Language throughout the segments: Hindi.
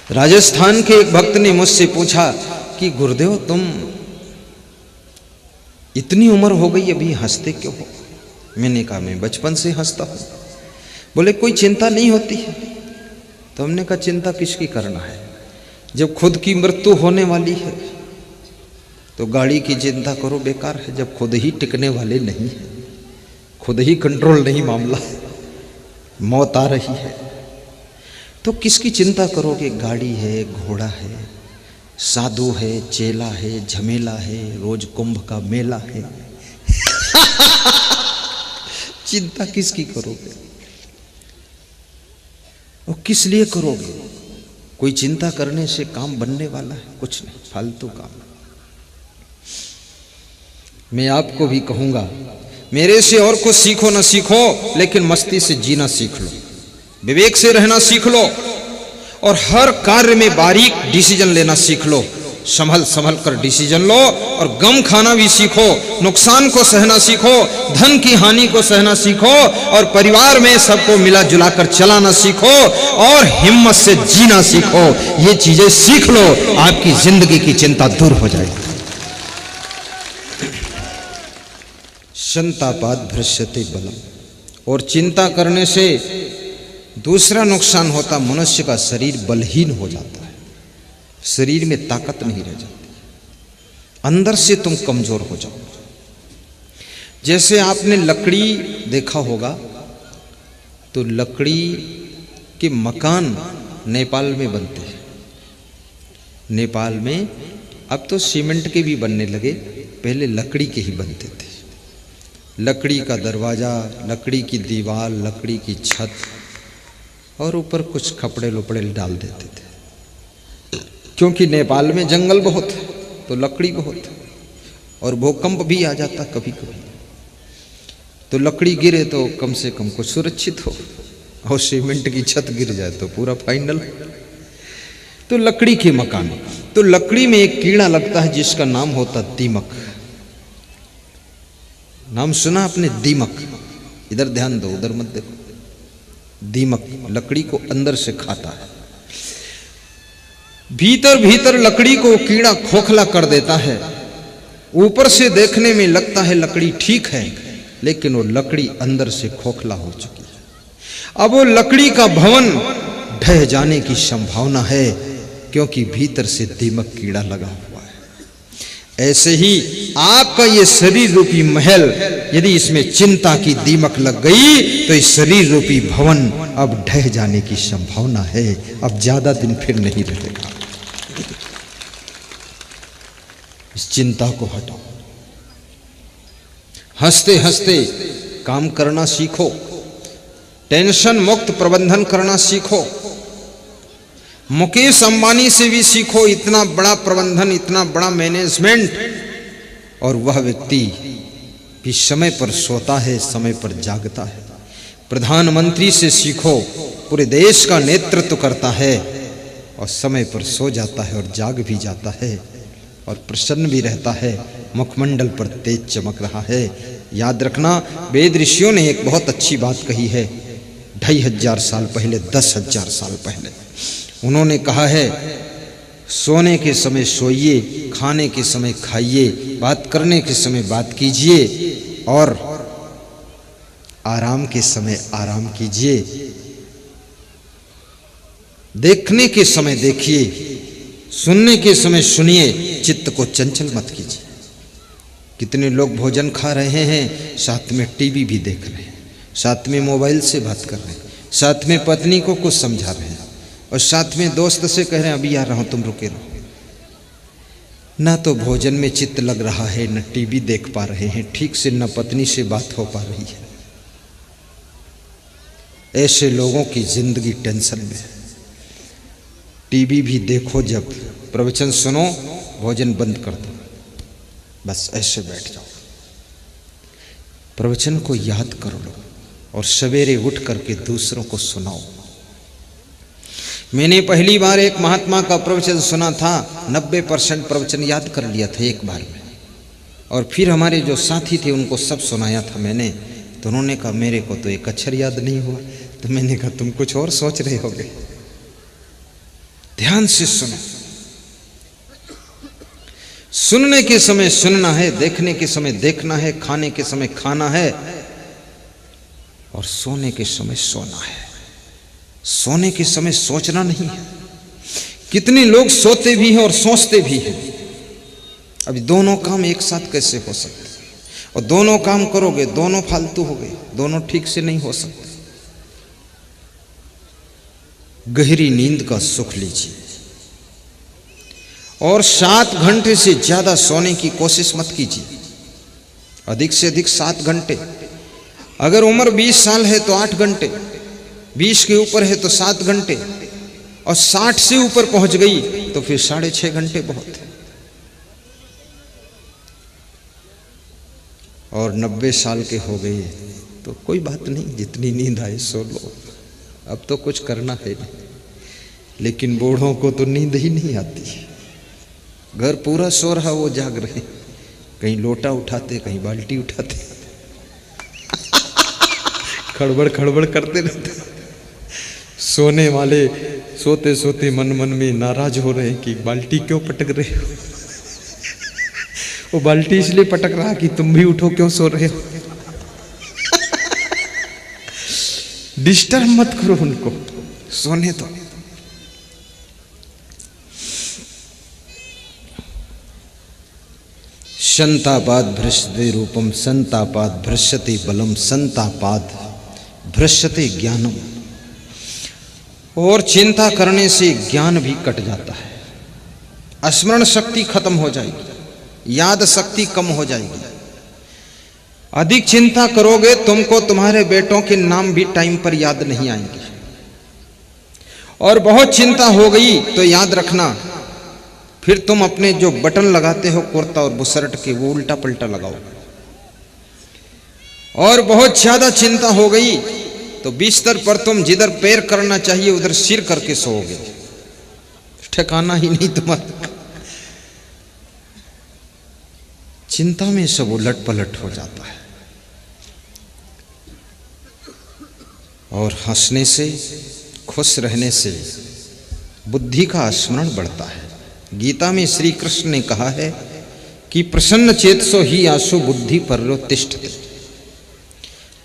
राजस्थान के एक भक्त ने मुझसे पूछा कि गुरुदेव तुम इतनी उम्र हो गई अभी हंसते क्यों हो? मैंने कहा मैं बचपन से हंसता हूं। बोले कोई चिंता नहीं होती है? तो हमने कहा चिंता किसकी करना है, जब खुद की मृत्यु होने वाली है तो गाड़ी की चिंता करो बेकार है, जब खुद ही टिकने वाले नहीं है, खुद ही कंट्रोल नहीं मामला है, मौत आ रही है तो किसकी चिंता करोगे? गाड़ी है, घोड़ा है, साधु है, चेला है, झमेला है, रोज कुंभ का मेला है चिंता किसकी करोगे और किस लिए करोगे? कोई चिंता करने से काम बनने वाला है? कुछ नहीं, फालतू काम। मैं आपको भी कहूंगा मेरे से और कुछ सीखो ना सीखो, लेकिन मस्ती से जीना सीख लो, विवेक से रहना सीख लो और हर कार्य में बारीक डिसीजन लेना सीख लो। संभल कर डिसीजन लो और गम खाना भी सीखो, नुकसान को सहना सीखो, धन की हानि को सहना सीखो और परिवार में सबको मिला जुला कर चलाना सीखो और हिम्मत से जीना सीखो। ये चीजें सीख लो, आपकी जिंदगी की चिंता दूर हो जाएगी। संतापाद भ्रश्यते बलम, और चिंता करने से दूसरा नुकसान होता, मनुष्य का शरीर बलहीन हो जाता है, शरीर में ताकत नहीं रह जाती, अंदर से तुम कमजोर हो जाओ। जैसे आपने लकड़ी देखा होगा तो लकड़ी के मकान नेपाल में बनते हैं। नेपाल में अब तो सीमेंट के भी बनने लगे, पहले लकड़ी के ही बनते थे। लकड़ी का दरवाजा, लकड़ी की दीवार, लकड़ी की छत और ऊपर कुछ कपड़े लुपड़े डाल देते थे, क्योंकि नेपाल में जंगल बहुत है तो लकड़ी बहुत है और भूकंप भी आ जाता कभी कभी, तो लकड़ी गिरे तो कम से कम कुछ सुरक्षित हो, और सीमेंट की छत गिर जाए तो पूरा फाइनल। तो लकड़ी के मकान, तो लकड़ी में एक कीड़ा लगता है जिसका नाम होता दीमक। नाम सुना आपने? दीमक। इधर ध्यान दो, उधर मत देखो। दीमक लकड़ी को अंदर से खाता है, भीतर भीतर लकड़ी को कीड़ा खोखला कर देता है। ऊपर से देखने में लगता है लकड़ी ठीक है, लेकिन वो लकड़ी अंदर से खोखला हो चुकी है। अब वो लकड़ी का भवन ढह जाने की संभावना है, क्योंकि भीतर से दीमक कीड़ा लगा हुआ है। ऐसे ही आपका ये शरीर रूपी महल, यदि इसमें चिंता की दीमक लग गई तो इस शरीर रूपी भवन अब ढह जाने की संभावना है, अब ज्यादा दिन फिर नहीं रहेगा। इस चिंता को हटाओ, हंसते हंसते काम करना सीखो, टेंशन मुक्त प्रबंधन करना सीखो। मुकेश अंबानी से भी सीखो, इतना बड़ा प्रबंधन, इतना बड़ा मैनेजमेंट, और वह व्यक्ति भी समय पर सोता है, समय पर जागता है। प्रधानमंत्री से सीखो, पूरे देश का नेतृत्व करता है और समय पर सो जाता है और जाग भी जाता है और प्रसन्न भी रहता है, मुखमंडल पर तेज चमक रहा है। याद रखना, वेद ऋषियों ने एक बहुत अच्छी बात कही है 2500 साल पहले, 10,000 साल पहले। उन्होंने कहा है, सोने के समय सोइए, खाने के समय खाइए, बात करने के समय बात कीजिए और आराम के समय आराम कीजिए। देखने के समय देखिए, सुनने के समय सुनिए, चित्त को चंचल मत कीजिए। कितने लोग भोजन खा रहे हैं, साथ में टीवी भी देख रहे हैं, साथ में मोबाइल से बात कर रहे हैं, साथ में पत्नी को कुछ समझा रहे हैं और साथ में दोस्त से कह रहे हैं अभी आ रहा हूं, तुम रुके रहो। ना तो भोजन में चित्त लग रहा है, न टीवी देख पा रहे हैं ठीक से, न पत्नी से बात हो पा रही है। ऐसे लोगों की जिंदगी टेंशन में है। टीवी भी देखो, जब प्रवचन सुनो भोजन बंद कर दो, बस ऐसे बैठ जाओ, प्रवचन को याद कर लो और सवेरे उठ करके दूसरों को सुनाओ। मैंने पहली बार एक महात्मा का प्रवचन सुना था, 90% प्रवचन याद कर लिया था एक बार में, और फिर हमारे जो साथी थे उनको सब सुनाया था मैंने। तो उन्होंने कहा मेरे को तो एक अक्षर याद नहीं हुआ। तो मैंने कहा तुम कुछ और सोच रहे होगे। ध्यान से सुनो। सुनने के समय सुनना है, देखने के समय देखना है, खाने के समय खाना है और सोने के समय सोना है। सोने के समय सोचना नहीं है। कितने लोग सोते भी हैं और सोचते भी हैं। अभी दोनों काम एक साथ कैसे हो सकते? और दोनों काम करोगे दोनों फालतू हो गए, दोनों ठीक से नहीं हो सकते। गहरी नींद का सुख लीजिए और 7 घंटे से ज्यादा सोने की कोशिश मत कीजिए। अधिक से अधिक 7 घंटे। अगर उम्र 20 साल है तो 8 घंटे, 20 के ऊपर है तो 7 घंटे, और 60 से ऊपर पहुंच गई तो फिर 6.5 घंटे बहुत है। और 90 साल के हो गए तो कोई बात नहीं, जितनी नींद आए सो लो, अब तो कुछ करना है नहीं। लेकिन बूढ़ों को तो नींद ही नहीं आती। घर पूरा सो रहा, वो जाग रहे, कहीं लोटा उठाते, कहीं बाल्टी उठाते, खड़बड़ खड़बड़ करते रहते। सोने वाले सोते सोते मन मन में नाराज हो रहे हैं कि बाल्टी क्यों पटक रहे हो। वो बाल्टी इसलिए पटक रहा कि तुम भी उठो, क्यों सो रहे हो। डिस्टर्ब मत करो उनको, सोने दो। संतापाद भ्रष्यते रूपम, संतापाद भ्रष्यते बलम, संतापाद भ्रष्यते ज्ञानम। और चिंता करने से ज्ञान भी कट जाता है। स्मरण शक्ति खत्म हो जाएगी, याद शक्ति कम हो जाएगी। अधिक चिंता करोगे तुमको तुम्हारे बेटों के नाम भी टाइम पर याद नहीं आएंगे। और बहुत चिंता हो गई तो याद रखना, फिर तुम अपने जो बटन लगाते हो कुर्ता और बुशर्ट के, वो उल्टा पलटा लगाओ। और बहुत ज्यादा चिंता हो गई तो बिस्तर पर तुम जिधर पैर करना चाहिए उधर सिर करके सोओगे, ठिकाना ही नहीं तुम्हारा। चिंता में सब उलट पलट हो जाता है। और हंसने से, खुश रहने से बुद्धि का स्मरण बढ़ता है। गीता में श्री कृष्ण ने कहा है कि प्रसन्न चेतसो ही आसु बुद्धि पर्योतिष्ठते।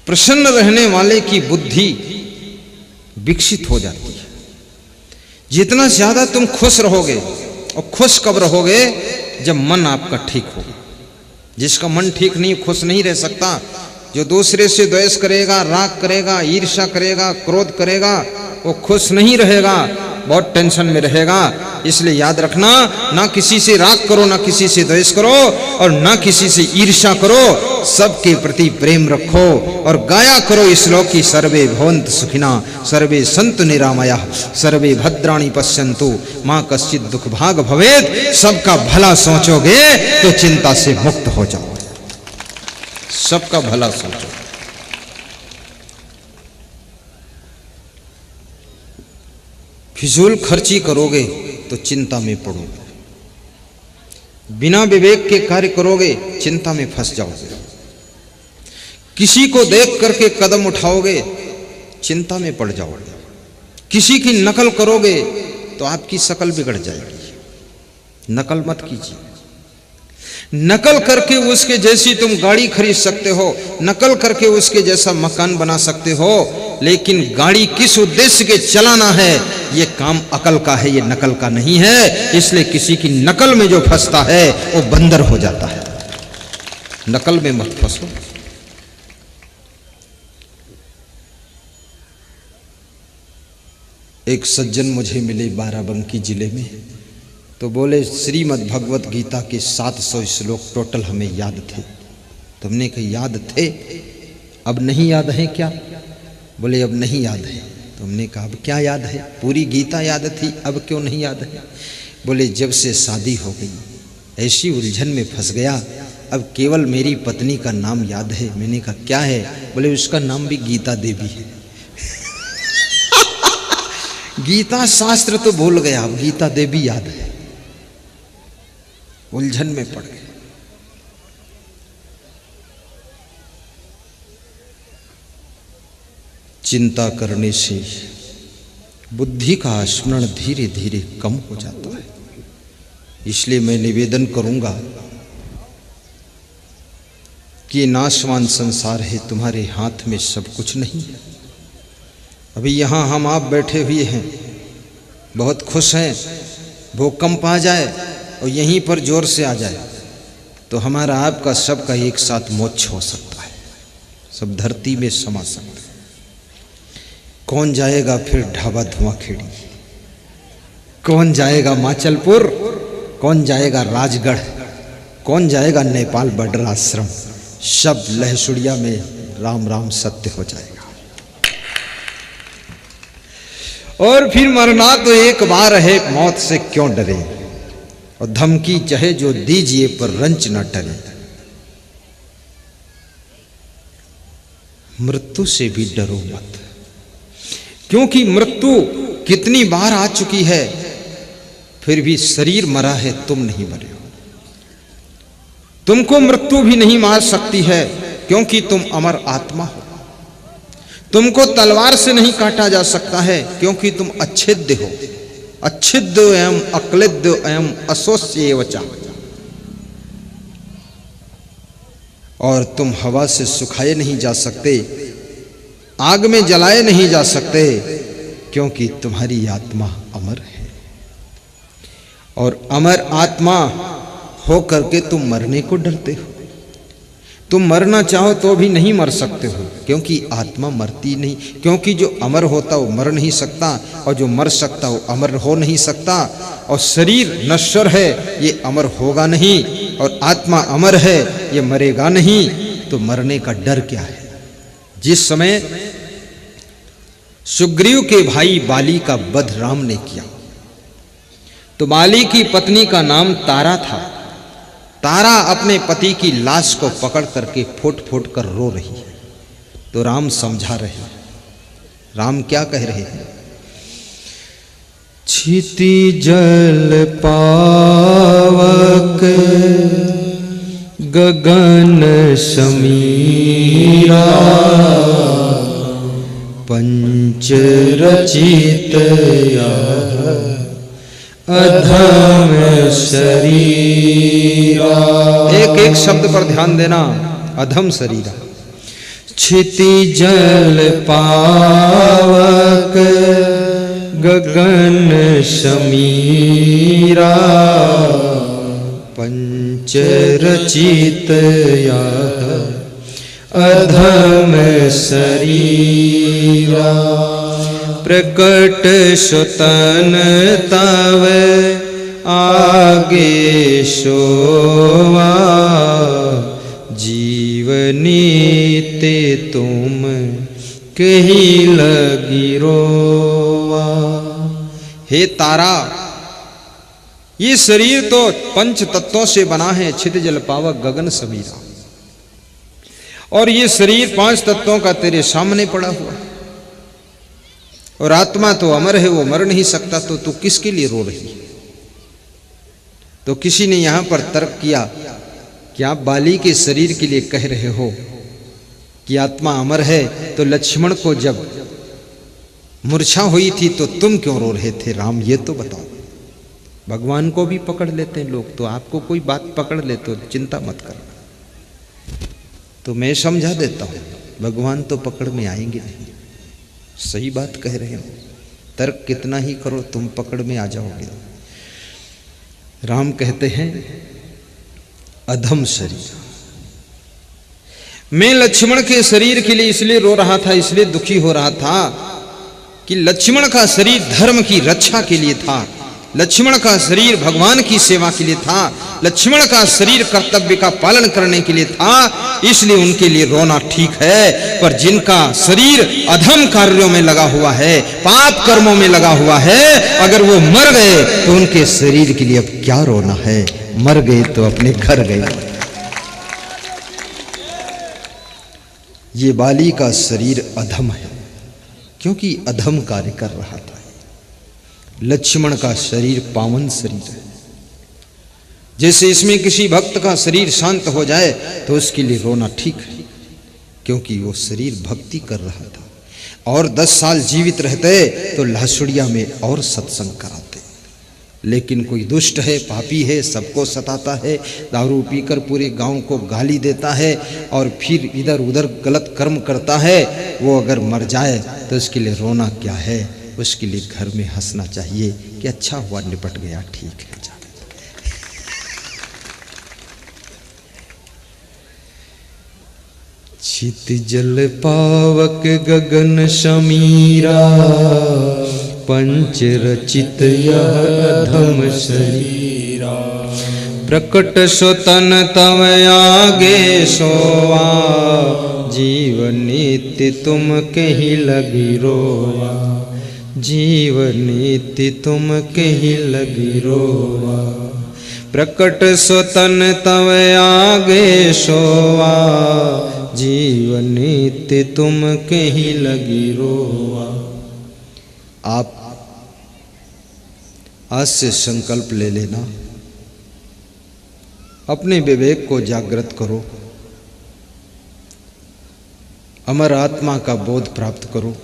प्रसन्न रहने वाले की बुद्धि विकसित हो जाती है। जितना ज्यादा तुम खुश रहोगे, और खुश कब रहोगे? जब मन आपका ठीक हो। जिसका मन ठीक नहीं, खुश नहीं रह सकता। जो दूसरे से द्वेष करेगा, राग करेगा, ईर्ष्या करेगा, क्रोध करेगा, वो खुश नहीं रहेगा, बहुत टेंशन में रहेगा। इसलिए याद रखना, ना किसी से राग करो, ना किसी से द्वेष करो, और ना किसी से ईर्ष्या करो। सबके प्रति प्रेम रखो और गाया करो इस श्लोक की, सर्वे भवन्तु सुखिना, सर्वे सन्तु निरामयाः, सर्वे भद्राणि पश्यन्तु, मां कश्चित् दुख भाग भवेत्। सबका भला सोचोगे तो चिंता से मुक्त हो जाओ। सबका भला सोचो। फिजूल खर्ची करोगे तो चिंता में पड़ोगे। बिना विवेक के कार्य करोगे, चिंता में फंस जाओगे। किसी को देख करके कदम उठाओगे, चिंता में पड़ जाओगे। किसी की नकल करोगे तो आपकी शकल बिगड़ जाएगी। नकल मत कीजिए। नकल करके उसके जैसी तुम गाड़ी खरीद सकते हो, नकल करके उसके जैसा मकान बना सकते हो, लेकिन गाड़ी किस उद्देश्य के चलाना है, ये काम अकल का है, ये नकल का नहीं है। इसलिए किसी की नकल में जो फंसता है वो बंदर हो जाता है। नकल में मत फंसो। एक सज्जन मुझे मिले बाराबंकी जिले में, तो बोले श्रीमद् भगवत गीता के 700 श्लोक टोटल हमें याद थे। तुमने कहा याद थे, अब नहीं याद है क्या? बोले अब नहीं याद है। तुमने कहा अब क्या याद है? पूरी गीता याद थी, अब क्यों नहीं याद है? बोले जब से शादी हो गई ऐसी उलझन में फंस गया, अब केवल मेरी पत्नी का नाम याद है। मैंने कहा क्या है? बोले उसका नाम भी गीता देवी है। गीता शास्त्र तो भूल गया, अब गीता देवी याद है। उलझन में पड़ गए। चिंता करने से बुद्धि का स्मरण धीरे धीरे कम हो जाता है। इसलिए मैं निवेदन करूंगा कि नाशवान संसार है, तुम्हारे हाथ में सब कुछ नहीं है। अभी यहाँ हम आप बैठे हुए हैं, बहुत खुश हैं, भूकंप आ जाए और यहीं पर जोर से आ जाए तो हमारा आपका सबका एक साथ मोक्ष हो सकता है, सब धरती में समा सकते हैं। कौन जाएगा फिर ढाबा धुआंखेड़ी, कौन जाएगा माचलपुर, कौन जाएगा राजगढ़, कौन जाएगा नेपाल बॉर्डर आश्रम, सब लहसुड़िया में राम राम सत्य हो जाएगा। और फिर मरना तो एक बार है, मौत से क्यों डरे, और धमकी चाहे जो दीजिए पर रंच न टरे। मृत्यु से भी डरो मत, क्योंकि मृत्यु कितनी बार आ चुकी है, फिर भी शरीर मरा है, तुम नहीं मरे हो। तुमको मृत्यु भी नहीं मार सकती है, क्योंकि तुम अमर आत्मा हो। तुमको तलवार से नहीं काटा जा सकता है, क्योंकि तुम अच्छेद्य हो। अच्छिद्य एवं अक्लिद्य एवं अशोष्य वचा। और तुम हवा से सुखाए नहीं जा सकते, आग में जलाए नहीं जा सकते, क्योंकि तुम्हारी आत्मा अमर है। और अमर आत्मा हो करके तुम मरने को डरते हो। तुम मरना चाहो तो भी नहीं मर सकते हो, क्योंकि आत्मा मरती नहीं, क्योंकि जो अमर होता वो मर नहीं सकता, और जो मर सकता वो अमर हो नहीं सकता। और शरीर नश्वर है, ये अमर होगा नहीं, और आत्मा अमर है, ये मरेगा नहीं। तो मरने का डर क्या है? जिस समय सुग्रीव के भाई बाली का वध राम ने किया, तो बाली की पत्नी का नाम तारा था। तारा अपने पति की लाश को पकड़ करके फुट फुट कर रो रही है। तो राम समझा रहे हैं। राम क्या कह रहे हैं? क्षिति जल पावक गगन समीरा, पंच रचित अधम शरीरा। एक एक शब्द पर ध्यान देना। अधम शरीरा। क्षिति जल पावक गगन समीरा, पंच रचित अधम शरीरा। प्रकट सुतन तव आगे सोवा, जीवनी ते तुम कहीं लगी रोवा। हे तारा, ये शरीर तो पंच तत्वों से बना है, क्षित जल पावक गगन समीरा। और ये शरीर पांच तत्वों का तेरे सामने पड़ा हुआ है। और आत्मा तो अमर है, वो मर नहीं सकता, तो तू किसके लिए रो रही है? तो किसी ने यहां पर तर्क किया कि आप बाली के शरीर के लिए कह रहे हो कि आत्मा अमर है, तो लक्ष्मण को जब मूर्छा हुई थी तो तुम क्यों रो रहे थे? राम ये तो बताओ। भगवान को भी पकड़ लेते हैं लोग, तो आपको कोई बात पकड़ ले तो चिंता मत करना। तो मैं समझा देता हूं, भगवान तो पकड़ में आएंगे नहीं। सही बात कह रहे हो, तर्क कितना ही करो तुम पकड़ में आ जाओगे। राम कहते हैं अधम शरीर। मैं लक्ष्मण के शरीर के लिए इसलिए रो रहा था, इसलिए दुखी हो रहा था कि लक्ष्मण का शरीर धर्म की रक्षा के लिए था, लक्ष्मण का शरीर भगवान की सेवा के लिए था, लक्ष्मण का शरीर कर्तव्य का पालन करने के लिए था, इसलिए उनके लिए रोना ठीक है। पर जिनका शरीर अधम कार्यों में लगा हुआ है, पाप कर्मों में लगा हुआ है, अगर वो मर गए तो उनके शरीर के लिए अब क्या रोना है? मर गए तो अपने घर गए। ये बाली का शरीर अधम है, क्योंकि अधम कार्य कर रहा था। लक्ष्मण का शरीर पावन शरीर है। जैसे इसमें किसी भक्त का शरीर शांत हो जाए तो उसके लिए रोना ठीक है, क्योंकि वो शरीर भक्ति कर रहा था। और 10 साल जीवित रहते तो लासुड़िया में और सत्संग कराते। लेकिन कोई दुष्ट है, पापी है, सबको सताता है, दारू पीकर पूरे गांव को गाली देता है और फिर इधर उधर गलत कर्म करता है, वो अगर मर जाए तो उसके लिए रोना क्या है, उसके लिए घर में हंसना चाहिए कि अच्छा हुआ, निपट गया, ठीक है। चित जल पावक गगन समीरा, पंच रचित यह धम शरीरा। प्रकट स्वतन तव आगे सोवा, जीव नित्य तुम कहीं लगी रोवा, जीव नित्य तुम कहीं लगी रोवा। प्रकट स्वतन तव आगे सोवा, जीव नित्य तुम कहीं लगी रोवा। आप आज से संकल्प ले लेना, अपने विवेक को जागृत करो, अमर आत्मा का बोध प्राप्त करो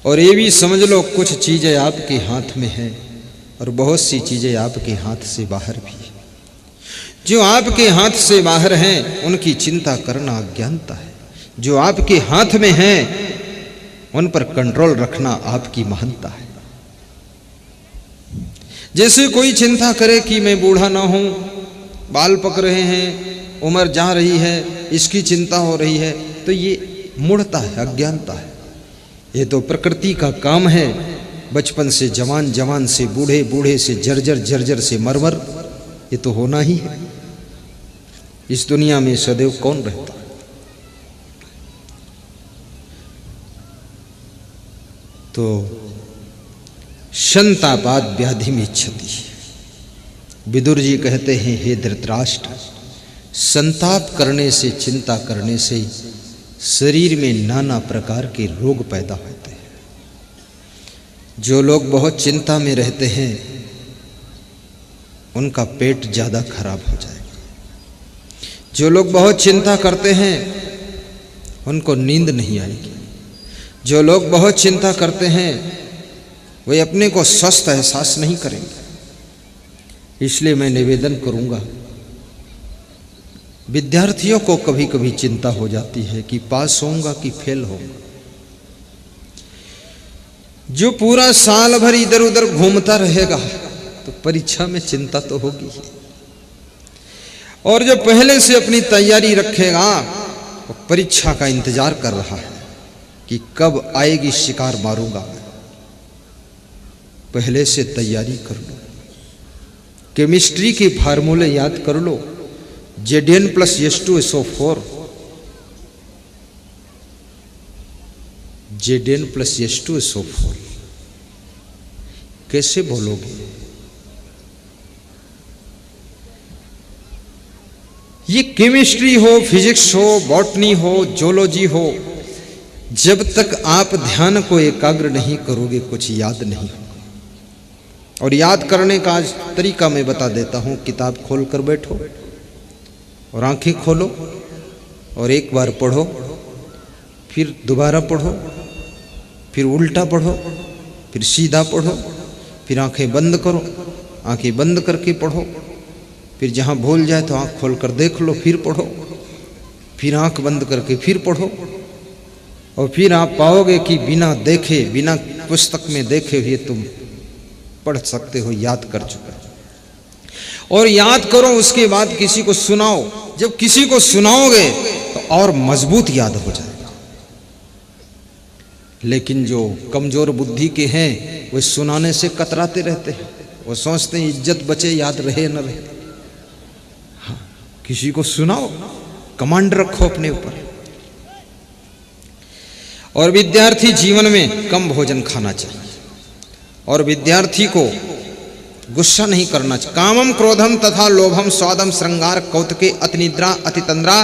और ये भी समझ लो कुछ चीजें आपके हाथ में हैं और बहुत सी चीजें आपके हाथ से बाहर भी हैं। जो आपके हाथ से बाहर हैं उनकी चिंता करना अज्ञानता है, जो आपके हाथ में हैं उन पर कंट्रोल रखना आपकी महानता है। जैसे कोई चिंता करे कि मैं बूढ़ा ना हूं, बाल पक रहे हैं, उम्र जा रही है, इसकी चिंता हो रही है, तो ये मूढ़ता है, अज्ञानता है। ये तो प्रकृति का काम है। बचपन से जवान, जवान से बूढ़े, बूढ़े से जर्जर, जर्जर से मरमर, ये तो होना ही है। इस दुनिया में सदैव कौन रहता है? तो संतापाद व्याधि में इच्छति। विदुर जी कहते हैं, हे धृतराष्ट्र, संताप करने से, चिंता करने से शरीर में नाना प्रकार के रोग पैदा होते हैं। जो लोग बहुत चिंता में रहते हैं उनका पेट ज्यादा खराब हो जाएगा। जो लोग बहुत चिंता करते हैं उनको नींद नहीं आएगी। जो लोग बहुत चिंता करते हैं वे अपने को स्वस्थ एहसास नहीं करेंगे। इसलिए मैं निवेदन करूंगा, विद्यार्थियों को कभी कभी चिंता हो जाती है कि पास होऊंगा कि फेल होऊंगा। जो पूरा साल भर इधर उधर घूमता रहेगा तो परीक्षा में चिंता तो होगी ही, और जो पहले से अपनी तैयारी रखेगा वो परीक्षा का इंतजार कर रहा है कि कब आएगी, शिकार मारूंगा। पहले से तैयारी कर लो, केमिस्ट्री के फार्मूले याद कर लो, Zn+S2SO4, Zn+S2SO4 कैसे बोलोगे? ये केमिस्ट्री हो, फिजिक्स हो, बॉटनी हो, जोलॉजी हो, जब तक आप ध्यान को एकाग्र नहीं करोगे कुछ याद नहीं होगा। और याद करने का आज तरीका मैं बता देता हूं। किताब खोल कर बैठो और आंखें खोलो और एक बार पढ़ो, फिर दोबारा पढ़ो, फिर उल्टा पढ़ो, फिर सीधा पढ़ो, फिर आंखें बंद करो, आंखें बंद करके पढ़ो, फिर जहां भूल जाए तो आंख खोलकर देख लो, फिर पढ़ो, फिर आंख बंद करके फिर पढ़ो, और फिर आप पाओगे कि बिना देखे, बिना पुस्तक में देखे हुए तुम पढ़ सकते हो, याद कर चुके हो। और याद करो, उसके बाद किसी को सुनाओ। जब किसी को सुनाओगे तो और मजबूत याद हो जाएगा। लेकिन जो कमजोर बुद्धि के हैं वे सुनाने से कतराते रहते हैं। वो सोचते हैं इज्जत बचे, याद रहे न रहे। हाँ, किसी को सुनाओ, कमांड रखो अपने ऊपर। और विद्यार्थी जीवन में कम भोजन खाना चाहिए, और विद्यार्थी को गुस्सा नहीं करना चाहिए। कामम क्रोधम तथा लोभम स्वादम श्रृंगार कौतुके अतिनिद्रा अतितंद्रा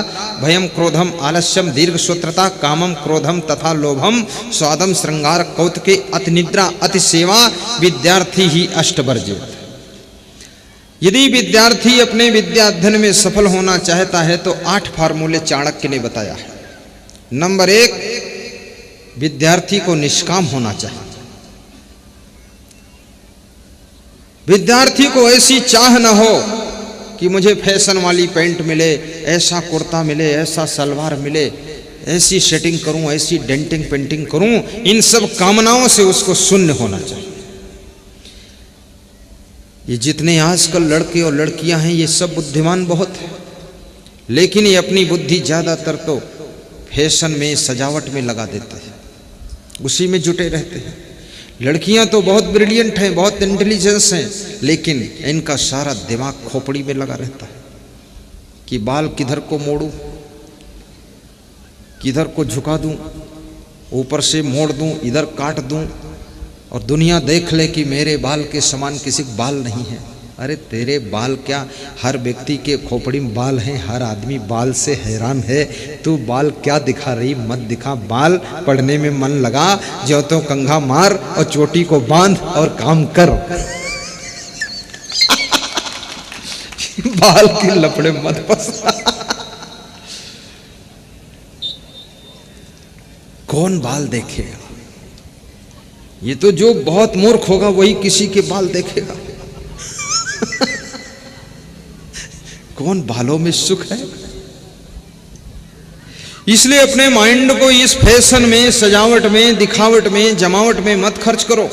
भयम क्रोधम आलस्यम दीर्घ सूत्रता कामम क्रोधम तथा लोभम स्वादम श्रृंगार कौतुके अतिनिद्रा अतिसेवा विद्यार्थी ही अष्टवर्ज्य। यदि विद्यार्थी अपने विद्या अध्ययन में सफल होना चाहता है तो 8 फार्मूले चाणक्य ने बताया है। नंबर 1, विद्यार्थी को निष्काम होना चाहिए। विद्यार्थी को ऐसी चाह न हो कि मुझे फैशन वाली पैंट मिले, ऐसा कुर्ता मिले, ऐसा सलवार मिले, ऐसी सेटिंग करूं, ऐसी डेंटिंग पेंटिंग करूं। इन सब कामनाओं से उसको शून्य होना चाहिए। ये जितने आजकल लड़के और लड़कियां हैं ये सब बुद्धिमान बहुत है, लेकिन ये अपनी बुद्धि ज्यादातर तो फैशन में, सजावट में लगा देते हैं, उसी में जुटे रहते हैं। लड़कियां तो बहुत ब्रिलियंट हैं, बहुत इंटेलिजेंस हैं, लेकिन इनका सारा दिमाग खोपड़ी में लगा रहता है कि बाल किधर को मोड़ूं, किधर को झुका दूं, ऊपर से मोड़ दूं, इधर काट दूं, और दुनिया देख ले कि मेरे बाल के समान किसी के बाल नहीं है। अरे तेरे बाल क्या, हर व्यक्ति के खोपड़ी में बाल हैं, हर आदमी बाल से हैरान है। तू बाल क्या दिखा रही, मत दिखा बाल, पढ़ने में मन लगा, जो तो कंघा मार और चोटी को बांध और काम कर। बाल के लपड़े मत फंसा। कौन बाल देखेगा? ये तो जो बहुत मूर्ख होगा वही किसी के बाल देखेगा। कौन बालों में सुख है? इसलिए अपने माइंड को इस फैशन में, सजावट में, दिखावट में, जमावट में मत खर्च करो।